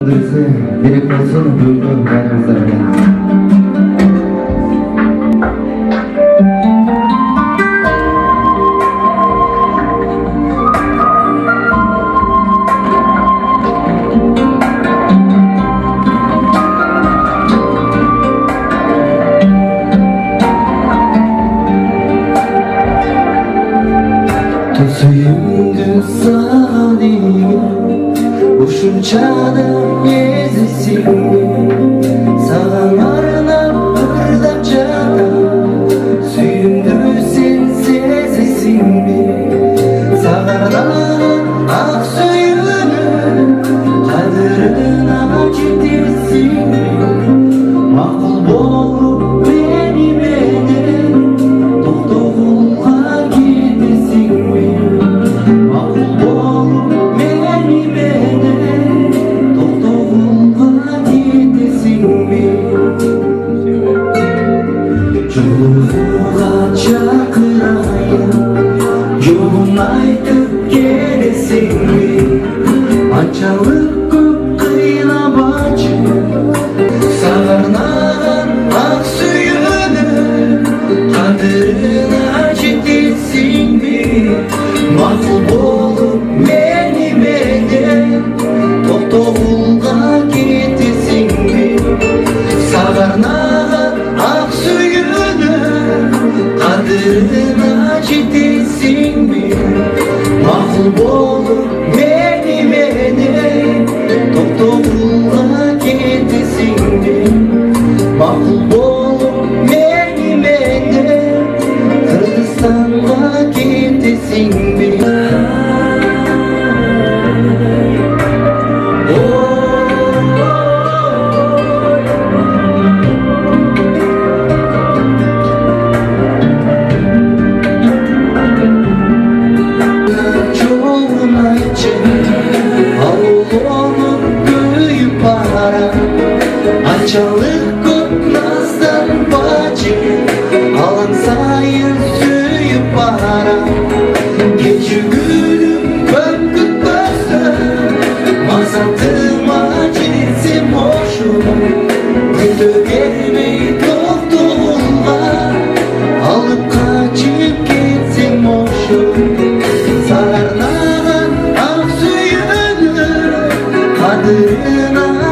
Direkt olsun, buyurun, ben Suyumdu saniye ушунчаның езісіңе саған арнап ырдап жатам сүйімді сен сезесің бе саған арнаған ақ сүйімнің қадірін жетесің бе мақұл болып меніменен тоқтауға кетесің бе мақұл болып жолығуға шақырайын жолын айтып келесің бе аншалық көп қинап айтшы саған арнаған ақ сүйемін қадіріне жетесің бе мақұл болып меніменен тоқтауға кетесің бе саған арнаған ақ қадіріне жетесің бе мақұл болып меніменен тоқтауға кетесің бе мақұл болып меніменен қырғызстанға кетесің бе Анчалық көп назданбачы алаң сайын сүйіп барам кеші күнім көп күтпесін мақсатыма жетсем ошу күте бермей тоқтауға алып қашып кетсем ошу саған арнаған ақ сүйемін қадірін